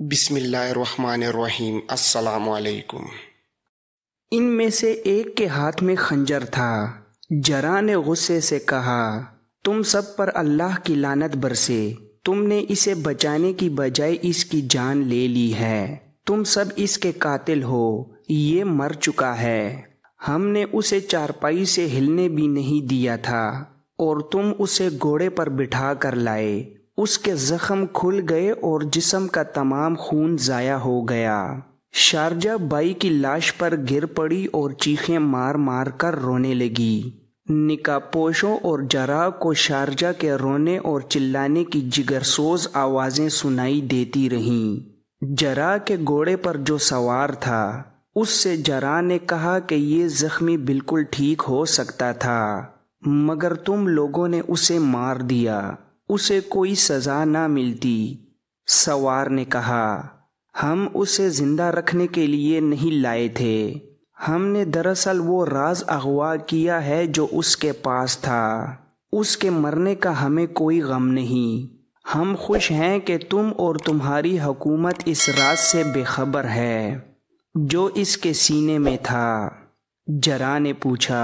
بسم اللہ الرحمن الرحیم۔ السلام علیکم۔ ان میں سے ایک کے ہاتھ میں خنجر تھا۔ جرا نے غصے سے کہا، تم سب پر اللہ کی لعنت برسے، تم نے اسے بچانے کی بجائے اس کی جان لے لی ہے، تم سب اس کے قاتل ہو، یہ مر چکا ہے، ہم نے اسے چارپائی سے ہلنے بھی نہیں دیا تھا اور تم اسے گھوڑے پر بٹھا کر لائے، اس کے زخم کھل گئے اور جسم کا تمام خون ضائع ہو گیا۔ شارجہ بائی کی لاش پر گر پڑی اور چیخیں مار مار کر رونے لگی۔ نکاح پوشوں اور جرا کو شارجہ کے رونے اور چلانے کی جگرسوز آوازیں سنائی دیتی رہیں۔ جرا کے گھوڑے پر جو سوار تھا اس سے جرا نے کہا کہ یہ زخمی بالکل ٹھیک ہو سکتا تھا، مگر تم لوگوں نے اسے مار دیا، اسے کوئی سزا نہ ملتی۔ سوار نے کہا، ہم اسے زندہ رکھنے کے لیے نہیں لائے تھے، ہم نے دراصل وہ راز اغوا کیا ہے جو اس کے پاس تھا، اس کے مرنے کا ہمیں کوئی غم نہیں، ہم خوش ہیں کہ تم اور تمہاری حکومت اس راز سے بے خبر ہے جو اس کے سینے میں تھا۔ جرا نے پوچھا،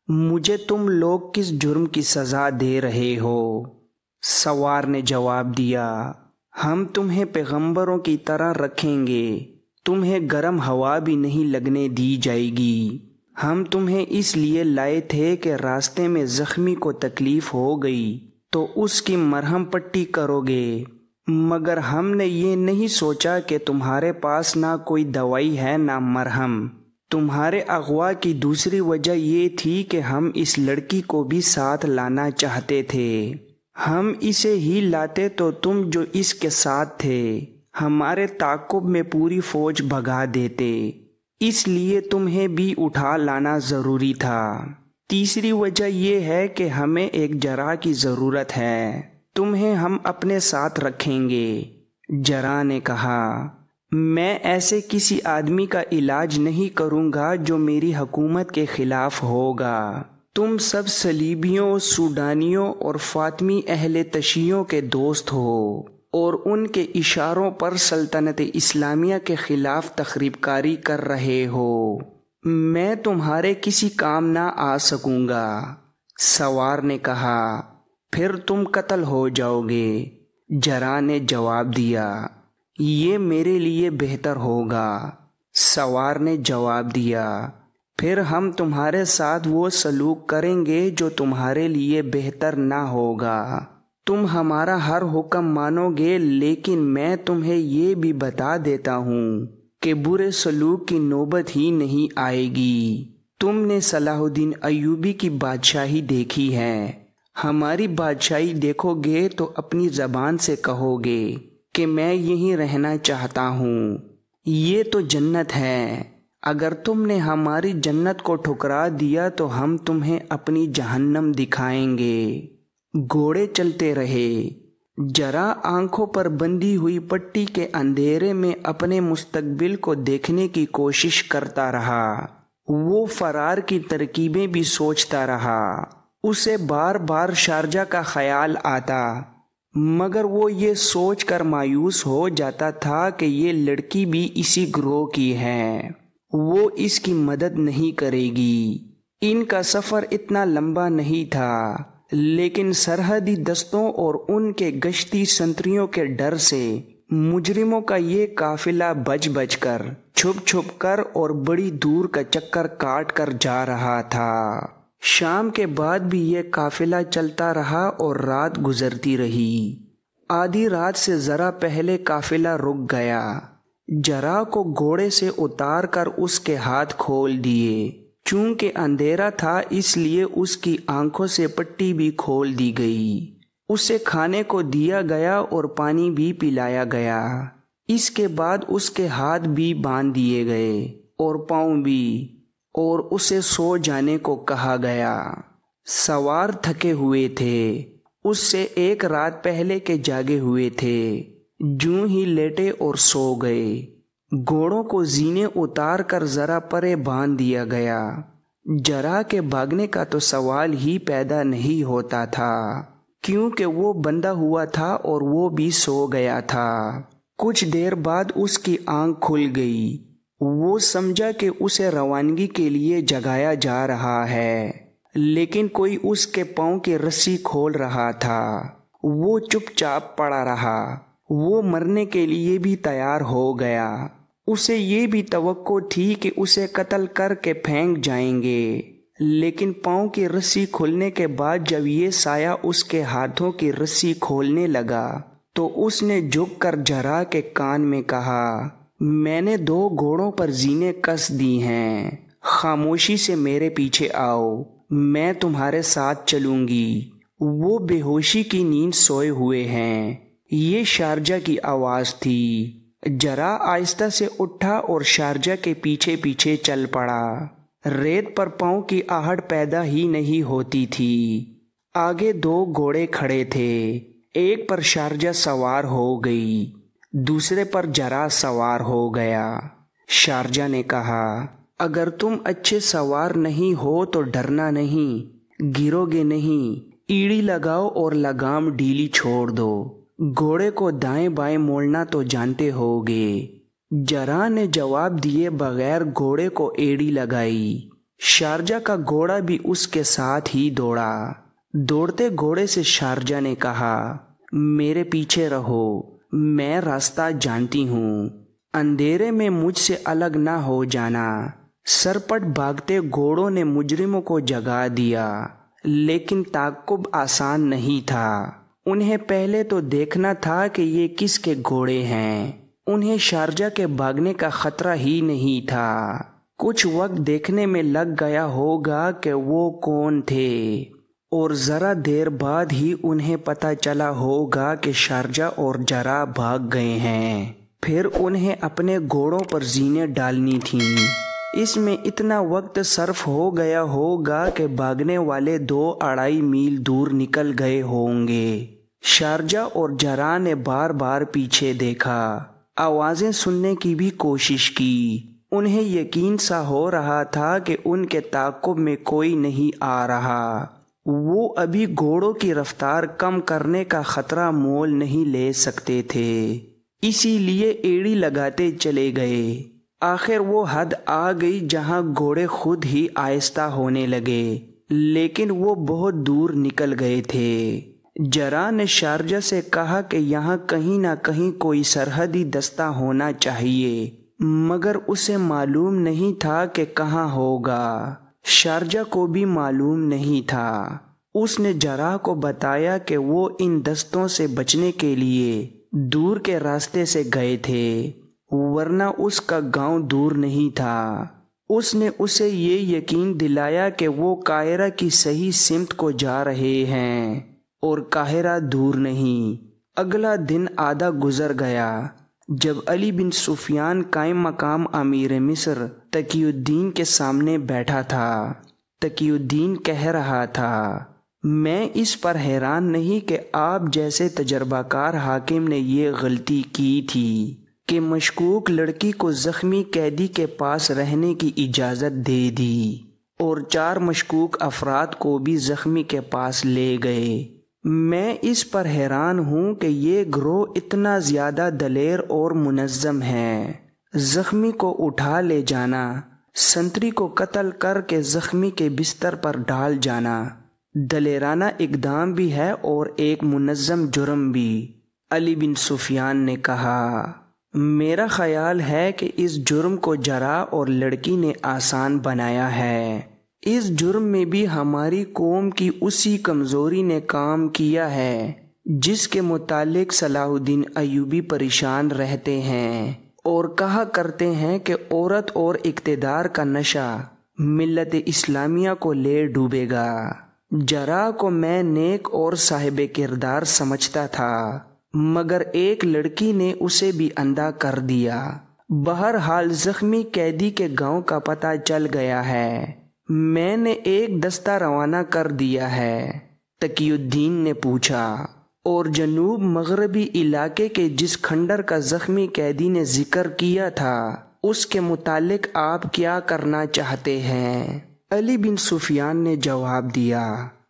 مجھے تم لوگ کس جرم کی سزا دے رہے ہو؟ سوار نے جواب دیا، ہم تمہیں پیغمبروں کی طرح رکھیں گے، تمہیں گرم ہوا بھی نہیں لگنے دی جائے گی، ہم تمہیں اس لیے لائے تھے کہ راستے میں زخمی کو تکلیف ہو گئی تو اس کی مرہم پٹی کرو گے، مگر ہم نے یہ نہیں سوچا کہ تمہارے پاس نہ کوئی دوائی ہے نہ مرہم۔ تمہارے اغوا کی دوسری وجہ یہ تھی کہ ہم اس لڑکی کو بھی ساتھ لانا چاہتے تھے، ہم اسے ہی لاتے تو تم جو اس کے ساتھ تھے ہمارے تعاقب میں پوری فوج بھگا دیتے، اس لیے تمہیں بھی اٹھا لانا ضروری تھا۔ تیسری وجہ یہ ہے کہ ہمیں ایک جرا کی ضرورت ہے، تمہیں ہم اپنے ساتھ رکھیں گے۔ جرا نے کہا، میں ایسے کسی آدمی کا علاج نہیں کروں گا جو میری حکومت کے خلاف ہوگا، تم سب صلیبیوں، سوڈانیوں اور فاطمی اہل تشیعوں کے دوست ہو اور ان کے اشاروں پر سلطنت اسلامیہ کے خلاف تخریب کاری کر رہے ہو، میں تمہارے کسی کام نہ آ سکوں گا۔ سوار نے کہا، پھر تم قتل ہو جاؤ گے۔ جرا نے جواب دیا، یہ میرے لیے بہتر ہوگا۔ سوار نے جواب دیا، پھر ہم تمہارے ساتھ وہ سلوک کریں گے جو تمہارے لیے بہتر نہ ہوگا، تم ہمارا ہر حکم مانو گے، لیکن میں تمہیں یہ بھی بتا دیتا ہوں کہ برے سلوک کی نوبت ہی نہیں آئے گی۔ تم نے صلاح الدین ایوبی کی بادشاہی دیکھی ہے، ہماری بادشاہی دیکھو گے تو اپنی زبان سے کہو گے کہ میں یہیں رہنا چاہتا ہوں، یہ تو جنت ہے، اگر تم نے ہماری جنت کو ٹھکرا دیا تو ہم تمہیں اپنی جہنم دکھائیں گے۔ گھوڑے چلتے رہے۔ جرا آنکھوں پر بندھی ہوئی پٹی کے اندھیرے میں اپنے مستقبل کو دیکھنے کی کوشش کرتا رہا، وہ فرار کی ترکیبیں بھی سوچتا رہا، اسے بار بار شارجہ کا خیال آتا، مگر وہ یہ سوچ کر مایوس ہو جاتا تھا کہ یہ لڑکی بھی اسی گروہ کی ہے، وہ اس کی مدد نہیں کرے گی۔ ان کا سفر اتنا لمبا نہیں تھا، لیکن سرحدی دستوں اور ان کے گشتی سنتریوں کے ڈر سے مجرموں کا یہ قافلہ بچ بچ کر، چھپ چھپ کر اور بڑی دور کا چکر کاٹ کر جا رہا تھا۔ شام کے بعد بھی یہ قافلہ چلتا رہا اور رات گزرتی رہی۔ آدھی رات سے ذرا پہلے قافلہ رک گیا۔ جرا کو گھوڑے سے اتار کر اس کے ہاتھ کھول دیے، چونکہ اندھیرا تھا اس لیے اس کی آنکھوں سے پٹی بھی کھول دی گئی، اسے کھانے کو دیا گیا اور پانی بھی پلایا گیا، اس کے بعد اس کے ہاتھ بھی باندھ دیے گئے اور پاؤں بھی، اور اسے سو جانے کو کہا گیا۔ سوار تھکے ہوئے تھے، اس سے ایک رات پہلے کے جاگے ہوئے تھے، جوں ہی لیٹے اور سو گئے۔ گھوڑوں کو زینے اتار کر ذرا پرے باندھ دیا گیا۔ جرا کے بھاگنے کا تو سوال ہی پیدا نہیں ہوتا تھا، کیونکہ وہ بندھا ہوا تھا اور وہ بھی سو گیا تھا۔ کچھ دیر بعد اس کی آنکھ کھل گئی۔ وہ سمجھا کہ اسے روانگی کے لیے جگایا جا رہا ہے، لیکن کوئی اس کے پاؤں کی رسی کھول رہا تھا۔ وہ چپ چاپ پڑا رہا۔ وہ مرنے کے لیے بھی تیار ہو گیا۔ اسے یہ بھی توقع تھی کہ اسے قتل کر کے پھینک جائیں گے، لیکن پاؤں کی رسی کھلنے کے بعد جب یہ سایہ اس کے ہاتھوں کی رسی کھولنے لگا تو اس نے جھک کر جراح کے کان میں کہا، میں نے 2 گھوڑوں پر زینے کس دی ہیں، خاموشی سے میرے پیچھے آؤ، میں تمہارے ساتھ چلوں گی۔ وہ بے ہوشی کی نیند سوئے ہوئے ہیں۔ یہ شارجہ کی آواز تھی۔ جراح آہستہ سے اٹھا اور شارجہ کے پیچھے پیچھے چل پڑا۔ ریت پر پاؤں کی آہٹ پیدا ہی نہیں ہوتی تھی۔ آگے 2 گھوڑے کھڑے تھے، ایک پر شارجہ سوار ہو گئی، دوسرے پر جراح سوار ہو گیا۔ شارجہ نے کہا، اگر تم اچھے سوار نہیں ہو تو ڈرنا نہیں، گرو گے نہیں، ایڑی لگاؤ اور لگام ڈھیلی چھوڑ دو، گھوڑے کو دائیں بائیں موڑنا تو جانتے ہوگے۔ جراح نے جواب دیے بغیر گھوڑے کو ایڑی لگائی۔ شارجہ کا گھوڑا بھی اس کے ساتھ ہی دوڑا۔ دوڑتے گھوڑے سے شارجہ نے کہا، میرے پیچھے رہو، میں راستہ جانتی ہوں، اندھیرے میں مجھ سے الگ نہ ہو جانا۔ سرپٹ بھاگتے گھوڑوں نے مجرموں کو جگا دیا، لیکن تعقب آسان نہیں تھا۔ انہیں پہلے تو دیکھنا تھا کہ یہ کس کے گھوڑے ہیں۔ انہیں شارجہ کے بھاگنے کا خطرہ ہی نہیں تھا۔ کچھ وقت دیکھنے میں لگ گیا ہوگا کہ وہ کون تھے، اور ذرا دیر بعد ہی انہیں پتہ چلا ہوگا کہ شارجہ اور جراح بھاگ گئے ہیں۔ پھر انہیں اپنے گھوڑوں پر زینے ڈالنی تھیں۔ اس میں اتنا وقت صرف ہو گیا ہوگا کہ بھاگنے والے 2-2.5 میل دور نکل گئے ہوں گے۔ شارجہ اور جراح نے بار بار پیچھے دیکھا، آوازیں سننے کی بھی کوشش کی۔ انہیں یقین سا ہو رہا تھا کہ ان کے تعاقب میں کوئی نہیں آ رہا۔ وہ ابھی گھوڑوں کی رفتار کم کرنے کا خطرہ مول نہیں لے سکتے تھے، اسی لیے ایڑی لگاتے چلے گئے۔ آخر وہ حد آ گئی جہاں گھوڑے خود ہی آہستہ ہونے لگے، لیکن وہ بہت دور نکل گئے تھے۔ جراح نے شارجہ سے کہا کہ یہاں کہیں نہ کہیں کوئی سرحدی دستہ ہونا چاہیے، مگر اسے معلوم نہیں تھا کہ کہاں ہوگا۔ شارجہ کو بھی معلوم نہیں تھا۔ اس نے جراح کو بتایا کہ وہ ان دستوں سے بچنے کے لیے دور کے راستے سے گئے تھے، ورنہ اس کا گاؤں دور نہیں تھا۔ اس نے اسے یہ یقین دلایا کہ وہ قاہرہ کی صحیح سمت کو جا رہے ہیں اور قاہرہ دور نہیں۔ اگلا دن آدھا گزر گیا جب علی بن سفیان قائم مقام امیر مصر تقی الدین کے سامنے بیٹھا تھا۔ تقی الدین کہہ رہا تھا، میں اس پر حیران نہیں کہ آپ جیسے تجربہ کار حاکم نے یہ غلطی کی تھی کہ مشکوک لڑکی کو زخمی قیدی کے پاس رہنے کی اجازت دے دی اور 4 مشکوک افراد کو بھی زخمی کے پاس لے گئے۔ میں اس پر حیران ہوں کہ یہ گروہ اتنا زیادہ دلیر اور منظم ہے۔ زخمی کو اٹھا لے جانا، سنتری کو قتل کر کے زخمی کے بستر پر ڈال جانا دلیرانہ اقدام بھی ہے اور ایک منظم جرم بھی۔ علی بن سفیان نے کہا، میرا خیال ہے کہ اس جرم کو جراح اور لڑکی نے آسان بنایا ہے۔ اس جرم میں بھی ہماری قوم کی اسی کمزوری نے کام کیا ہے جس کے متعلق صلاح الدین ایوبی پریشان رہتے ہیں اور کہا کرتے ہیں کہ عورت اور اقتدار کا نشہ ملت اسلامیہ کو لے ڈوبے گا۔ جراح کو میں نیک اور صاحب کردار سمجھتا تھا، مگر ایک لڑکی نے اسے بھی اندھا کر دیا۔ بہرحال زخمی قیدی کے گاؤں کا پتہ چل گیا ہے، میں نے ایک دستہ روانہ کر دیا ہے۔ تقی الدین نے پوچھا، اور جنوب مغربی علاقے کے جس کھنڈر کا زخمی قیدی نے ذکر کیا تھا اس کے متعلق آپ کیا کرنا چاہتے ہیں؟ علی بن سفیان نے جواب دیا،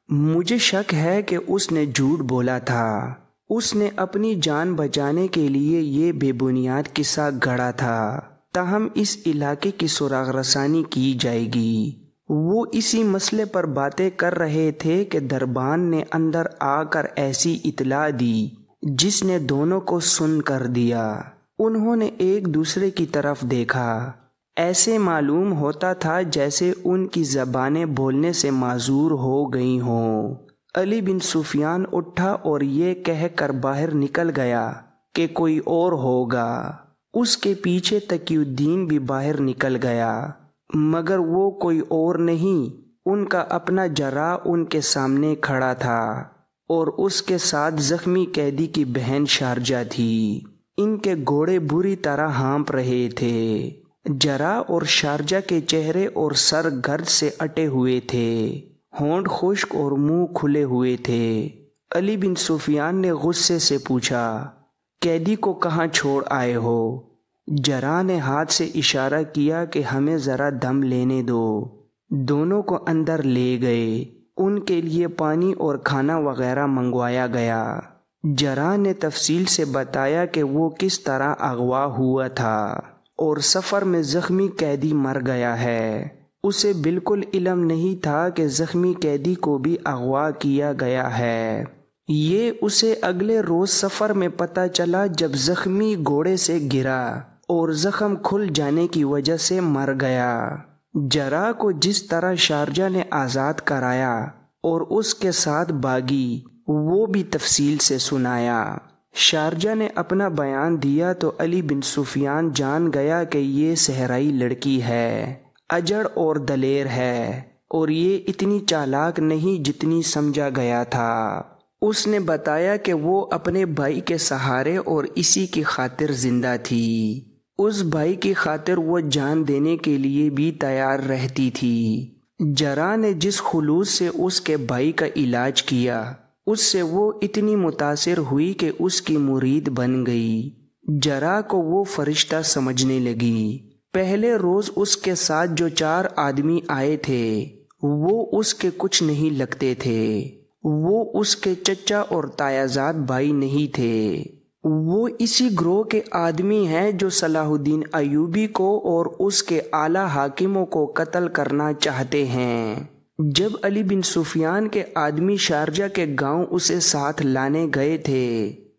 مجھے شک ہے کہ اس نے جھوٹ بولا تھا۔ اس نے اپنی جان بچانے کے لیے یہ بے بنیاد قصہ گھڑا تھا، تاہم اس علاقے کی سراغ رسانی کی جائے گی۔ وہ اسی مسئلے پر باتیں کر رہے تھے کہ دربان نے اندر آ کر ایسی اطلاع دی جس نے دونوں کو سن کر دیا۔ انہوں نے ایک دوسرے کی طرف دیکھا، ایسے معلوم ہوتا تھا جیسے ان کی زبانیں بولنے سے معذور ہو گئی ہوں۔ علی بن سفیان اٹھا اور یہ کہہ کر باہر نکل گیا کہ کوئی اور ہوگا۔ اس کے پیچھے تقی الدین بھی باہر نکل گیا، مگر وہ کوئی اور نہیں، ان کا اپنا جراح ان کے سامنے کھڑا تھا اور اس کے ساتھ زخمی قیدی کی بہن شارجہ تھی۔ ان کے گھوڑے بری طرح ہانپ رہے تھے۔ جراح اور شارجہ کے چہرے اور سر گرد سے اٹے ہوئے تھے، ہونٹ خشک اور منہ کھلے ہوئے تھے۔ علی بن سفیان نے غصے سے پوچھا، قیدی کو کہاں چھوڑ آئے ہو؟ جراح نے ہاتھ سے اشارہ کیا کہ ہمیں ذرا دم لینے دو۔ دونوں کو اندر لے گئے، ان کے لیے پانی اور کھانا وغیرہ منگوایا گیا۔ جراح نے تفصیل سے بتایا کہ وہ کس طرح اغوا ہوا تھا اور سفر میں زخمی قیدی مر گیا ہے۔ اسے بالکل علم نہیں تھا کہ زخمی قیدی کو بھی اغوا کیا گیا ہے۔ یہ اسے اگلے روز سفر میں پتہ چلا جب زخمی گھوڑے سے گرا اور زخم کھل جانے کی وجہ سے مر گیا۔ جراح کو جس طرح شارجہ نے آزاد کرایا اور اس کے ساتھ باغی، وہ بھی تفصیل سے سنایا۔ شارجہ نے اپنا بیان دیا تو علی بن سفیان جان گیا کہ یہ صحرائی لڑکی ہے، اجڑ اور دلیر ہے، اور یہ اتنی چالاک نہیں جتنی سمجھا گیا تھا۔ اس نے بتایا کہ وہ اپنے بھائی کے سہارے اور اسی کی خاطر زندہ تھی۔ اس بھائی کی خاطر وہ جان دینے کے لیے بھی تیار رہتی تھی۔ جراح نے جس خلوص سے اس کے بھائی کا علاج کیا، اس سے وہ اتنی متاثر ہوئی کہ اس کی مرید بن گئی۔ جراح کو وہ فرشتہ سمجھنے لگی۔ پہلے روز اس کے ساتھ جو 4 آدمی آئے تھے وہ اس کے کچھ نہیں لگتے تھے۔ وہ اس کے چچا اور تایازاد بھائی نہیں تھے۔ وہ اسی گروہ کے آدمی ہیں جو صلاح الدین ایوبی کو اور اس کے اعلیٰ حاکموں کو قتل کرنا چاہتے ہیں۔ جب علی بن سفیان کے آدمی شارجہ کے گاؤں اسے ساتھ لانے گئے تھے،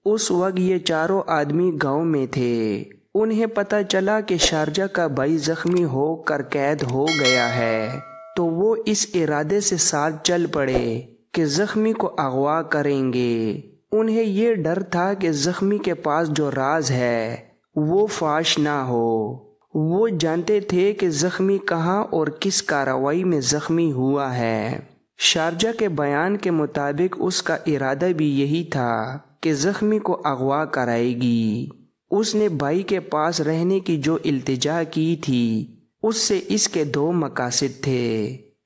اس وقت یہ 4 آدمی گاؤں میں تھے۔ انہیں پتہ چلا کہ شارجہ کا بھائی زخمی ہو کر قید ہو گیا ہے، تو وہ اس ارادے سے ساتھ چل پڑے کہ زخمی کو اغوا کریں گے۔ انہیں یہ ڈر تھا کہ زخمی کے پاس جو راز ہے وہ فاش نہ ہو۔ وہ جانتے تھے کہ زخمی کہاں اور کس کارروائی میں زخمی ہوا ہے۔ شارجہ کے بیان کے مطابق اس کا ارادہ بھی یہی تھا کہ زخمی کو اغوا کرائے گی۔ اس نے بھائی کے پاس رہنے کی جو التجا کی تھی، اس سے اس کے 2 مقاصد تھے۔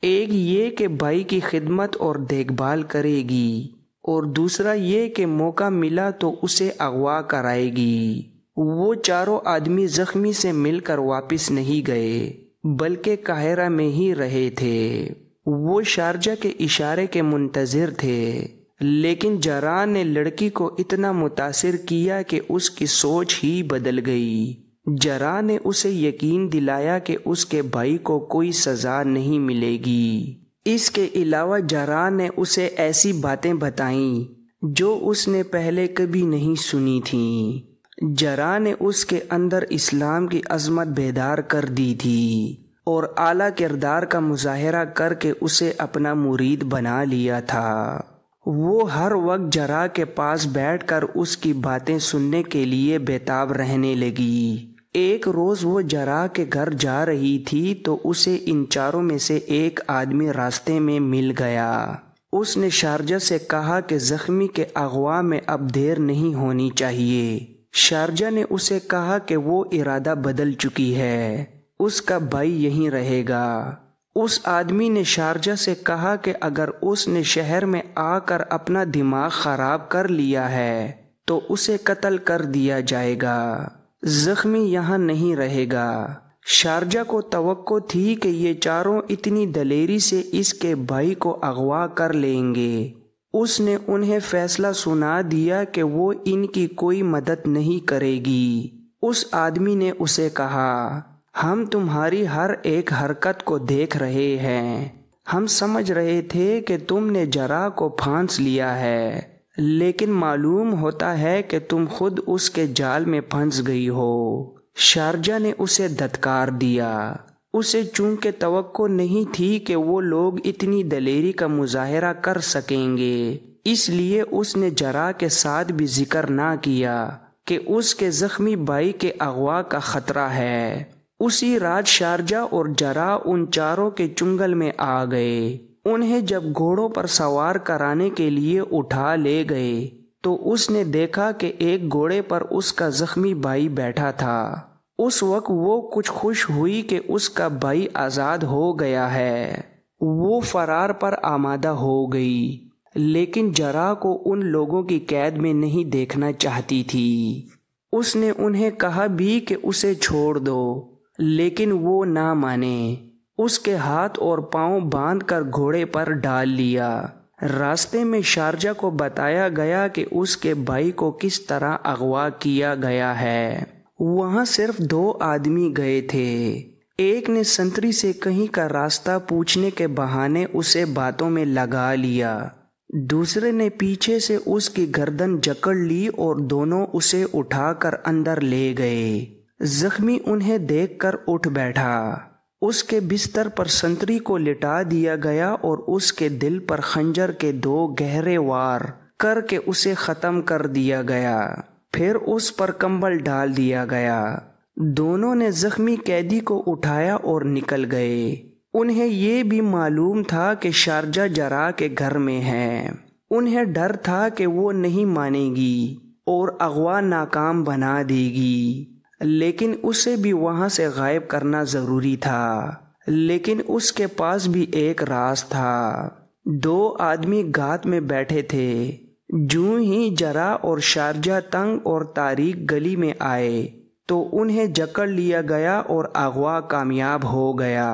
ایک یہ کہ بھائی کی خدمت اور دیکھ بھال کرے گی، اور دوسرا یہ کہ موقع ملا تو اسے اغوا کرائے گی۔ وہ 4 آدمی زخمی سے مل کر واپس نہیں گئے بلکہ قاہرہ میں ہی رہے تھے۔ وہ شارجہ کے اشارے کے منتظر تھے، لیکن جراح نے لڑکی کو اتنا متاثر کیا کہ اس کی سوچ ہی بدل گئی۔ جراح نے اسے یقین دلایا کہ اس کے بھائی کو کوئی سزا نہیں ملے گی۔ اس کے علاوہ جراح نے اسے ایسی باتیں بتائیں جو اس نے پہلے کبھی نہیں سنی تھیں۔ جراح نے اس کے اندر اسلام کی عظمت بیدار کر دی تھی اور اعلیٰ کردار کا مظاہرہ کر کے اسے اپنا مرید بنا لیا تھا۔ وہ ہر وقت جراح کے پاس بیٹھ کر اس کی باتیں سننے کے لیے بیتاب رہنے لگی۔ ایک روز وہ جراح کے گھر جا رہی تھی تو اسے ان 4 میں سے ایک آدمی راستے میں مل گیا۔ اس نے شارجہ سے کہا کہ زخمی کے اغوا میں اب دیر نہیں ہونی چاہیے۔ شارجہ نے اسے کہا کہ وہ ارادہ بدل چکی ہے، اس کا بھائی یہیں رہے گا۔ اس آدمی نے شارجہ سے کہا کہ اگر اس نے شہر میں آ کر اپنا دماغ خراب کر لیا ہے تو اسے قتل کر دیا جائے گا، زخمی یہاں نہیں رہے گا۔ شارجہ کو توقع تھی کہ یہ 4 اتنی دلیری سے اس کے بھائی کو اغوا کر لیں گے۔ اس نے انہیں فیصلہ سنا دیا کہ وہ ان کی کوئی مدد نہیں کرے گی۔ اس آدمی نے اسے کہا، ہم تمہاری ہر ایک حرکت کو دیکھ رہے ہیں، ہم سمجھ رہے تھے کہ تم نے جرح کو پھانس لیا ہے، لیکن معلوم ہوتا ہے کہ تم خود اس کے جال میں پھنس گئی ہو۔ شارجہ نے اسے دھتکار دیا۔ اسے چونکہ توقع نہیں تھی کہ وہ لوگ اتنی دلیری کا مظاہرہ کر سکیں گے، اس لیے اس نے جرح کے ساتھ بھی ذکر نہ کیا کہ اس کے زخمی بھائی کے اغوا کا خطرہ ہے۔ اسی رات شارجہ اور جرح ان چاروں کے چنگل میں آ گئے۔ انہیں جب گھوڑوں پر سوار کرانے کے لیے اٹھا لے گئے تو اس نے دیکھا کہ ایک گھوڑے پر اس کا زخمی بھائی بیٹھا تھا۔ اس وقت وہ کچھ خوش ہوئی کہ اس کا بھائی آزاد ہو گیا ہے۔ وہ فرار پر آمادہ ہو گئی، لیکن جرح کو ان لوگوں کی قید میں نہیں دیکھنا چاہتی تھی۔ اس نے انہیں کہا بھی کہ اسے چھوڑ دو، لیکن وہ نہ مانے۔ اس کے ہاتھ اور پاؤں باندھ کر گھوڑے پر ڈال لیا۔ راستے میں شارجہ کو بتایا گیا کہ اس کے بھائی کو کس طرح اغوا کیا گیا ہے۔ وہاں صرف 2 آدمی گئے تھے۔ ایک نے سنتری سے کہیں کا راستہ پوچھنے کے بہانے اسے باتوں میں لگا لیا، دوسرے نے پیچھے سے اس کی گردن جکڑ لی اور دونوں اسے اٹھا کر اندر لے گئے۔ زخمی انہیں دیکھ کر اٹھ بیٹھا۔ اس کے بستر پر سنتری کو لٹا دیا گیا اور اس کے دل پر خنجر کے 2 گہرے وار کر کے اسے ختم کر دیا گیا۔ پھر اس پر کمبل ڈال دیا گیا۔ دونوں نے زخمی قیدی کو اٹھایا اور نکل گئے۔ انہیں یہ بھی معلوم تھا کہ شارجہ جرح کے گھر میں ہے۔ انہیں ڈر تھا کہ وہ نہیں مانے گی اور اغوا ناکام بنا دے گی، لیکن اسے بھی وہاں سے غائب کرنا ضروری تھا۔ لیکن اس کے پاس بھی ایک راز تھا۔ 2 آدمی گھات میں بیٹھے تھے۔ جوں ہی جرح اور شارجہ تنگ اور تاریک گلی میں آئے تو انہیں جکڑ لیا گیا اور اغوا کامیاب ہو گیا۔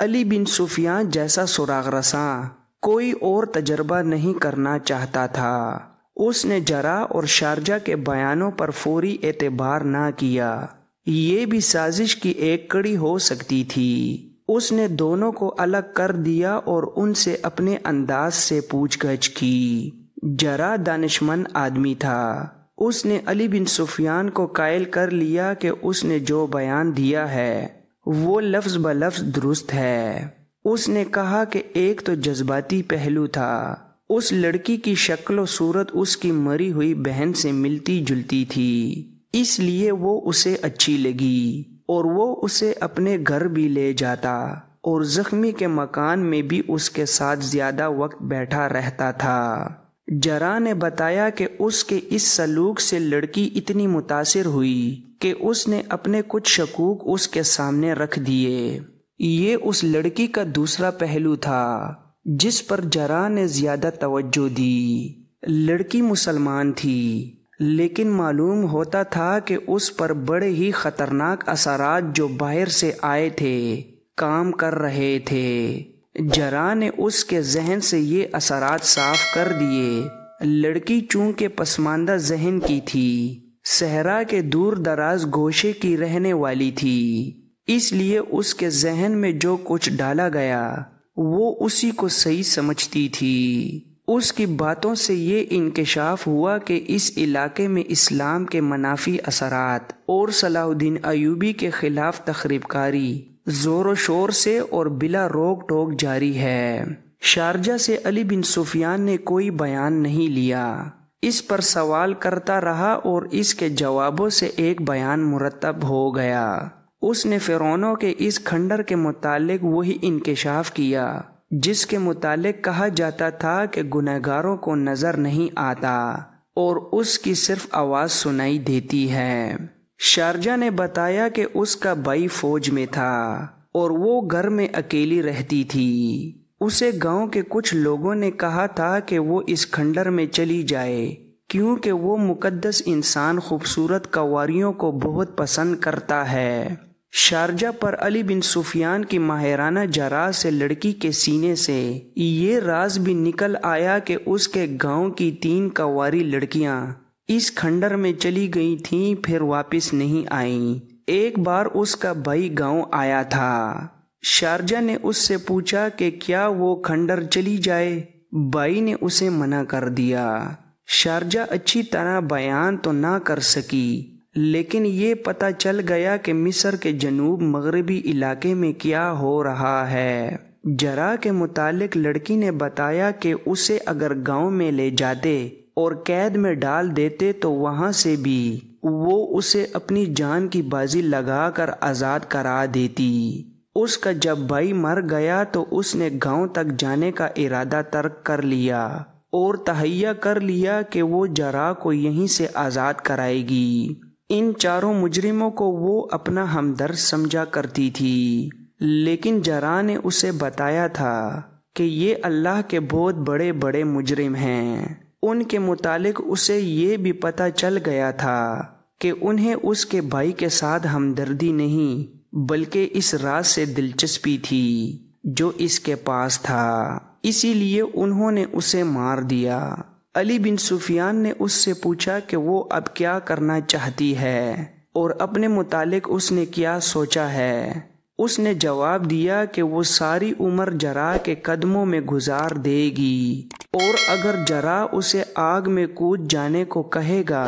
علی بن سفیان جیسا سراغ رساں کوئی اور تجربہ نہیں کرنا چاہتا تھا۔ اس نے جرح اور شارجہ کے بیانوں پر فوری اعتبار نہ کیا۔ یہ بھی سازش کی ایک کڑی ہو سکتی تھی۔ اس نے دونوں کو الگ کر دیا اور ان سے اپنے انداز سے پوچھ گچھ کی۔ جرح دانشمند آدمی تھا۔ اس نے علی بن سفیان کو قائل کر لیا کہ اس نے جو بیان دیا ہے وہ لفظ بلفظ درست ہے۔ اس نے کہا کہ ایک تو جذباتی پہلو تھا۔ اس لڑکی کی شکل و صورت اس کی مری ہوئی بہن سے ملتی جلتی تھی، اس لیے وہ اسے اچھی لگی اور وہ اسے اپنے گھر بھی لے جاتا اور زخمی کے مکان میں بھی اس کے ساتھ زیادہ وقت بیٹھا رہتا تھا۔ جرح نے بتایا کہ اس کے اس سلوک سے لڑکی اتنی متاثر ہوئی کہ اس نے اپنے کچھ شکوک اس کے سامنے رکھ دیے۔ یہ اس لڑکی کا دوسرا پہلو تھا جس پر جرح نے زیادہ توجہ دی۔ لڑکی مسلمان تھی، لیکن معلوم ہوتا تھا کہ اس پر بڑے ہی خطرناک اثرات جو باہر سے آئے تھے کام کر رہے تھے۔ جرح نے اس کے ذہن سے یہ اثرات صاف کر دیے۔ لڑکی چونکہ پسماندہ ذہن کی تھی، صحرا کے دور دراز گوشے کی رہنے والی تھی، اس لیے اس کے ذہن میں جو کچھ ڈالا گیا وہ اسی کو صحیح سمجھتی تھی۔ اس کی باتوں سے یہ انکشاف ہوا کہ اس علاقے میں اسلام کے منافی اثرات اور صلاح الدین ایوبی کے خلاف تخریب کاری زور و شور سے اور بلا روک ٹوک جاری ہے۔ شارجہ سے علی بن سفیان نے کوئی بیان نہیں لیا۔ اس پر سوال کرتا رہا اور اس کے جوابوں سے ایک بیان مرتب ہو گیا۔ اس نے فرعونوں کے اس کھنڈر کے متعلق وہی انکشاف کیا جس کے متعلق کہا جاتا تھا کہ گنہگاروں کو نظر نہیں آتا اور اس کی صرف آواز سنائی دیتی ہے۔ شارجہ نے بتایا کہ اس کا بھائی فوج میں تھا اور وہ گھر میں اکیلی رہتی تھی۔ اسے گاؤں کے کچھ لوگوں نے کہا تھا کہ وہ اس کھنڈر میں چلی جائے کیونکہ وہ مقدس انسان خوبصورت کنواریوں کو بہت پسند کرتا ہے۔ شارجہ پر علی بن سفیان کی ماہرانہ جراح سے لڑکی کے سینے سے یہ راز بھی نکل آیا کہ اس کے گاؤں کی 3 کنواری لڑکیاں اس کھنڈر میں چلی گئی تھیں، پھر واپس نہیں آئیں۔ ایک بار اس کا بھائی گاؤں آیا تھا۔ شارجہ نے اس سے پوچھا کہ کیا وہ کھنڈر چلی جائے؟ بھائی نے اسے منع کر دیا۔ شارجہ اچھی طرح بیان تو نہ کر سکی، لیکن یہ پتہ چل گیا کہ مصر کے جنوب مغربی علاقے میں کیا ہو رہا ہے۔ جراح کے متعلق لڑکی نے بتایا کہ اسے اگر گاؤں میں لے جاتے اور قید میں ڈال دیتے تو وہاں سے بھی وہ اسے اپنی جان کی بازی لگا کر آزاد کرا دیتی۔ اس کا جب بھائی مر گیا تو اس نے گاؤں تک جانے کا ارادہ ترک کر لیا اور تہیہ کر لیا کہ وہ جراح کو یہیں سے آزاد کرائے گی۔ ان 4 مجرموں کو وہ اپنا ہمدرد سمجھا کرتی تھی، لیکن جراح نے اسے بتایا تھا کہ یہ اللہ کے بہت بڑے بڑے مجرم ہیں۔ ان کے متعلق اسے یہ بھی پتہ چل گیا تھا کہ انہیں اس کے بھائی کے ساتھ ہمدردی نہیں بلکہ اس راز سے دلچسپی تھی جو اس کے پاس تھا، اسی لیے انہوں نے اسے مار دیا۔ علی بن سفیان نے اس سے پوچھا کہ وہ اب کیا کرنا چاہتی ہے اور اپنے متعلق اس نے کیا سوچا ہے۔ اس نے جواب دیا کہ وہ ساری عمر جراح کے قدموں میں گزار دے گی، اور اگر جراح اسے آگ میں کود جانے کو کہے گا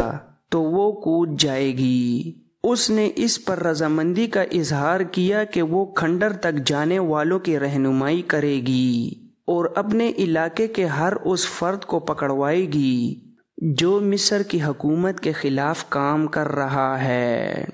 تو وہ کود جائے گی۔ اس نے اس پر رضامندی کا اظہار کیا کہ وہ کھنڈر تک جانے والوں کی رہنمائی کرے گی اور اپنے علاقے کے ہر اس فرد کو پکڑوائے گی جو مصر کی حکومت کے خلاف کام کر رہا ہے۔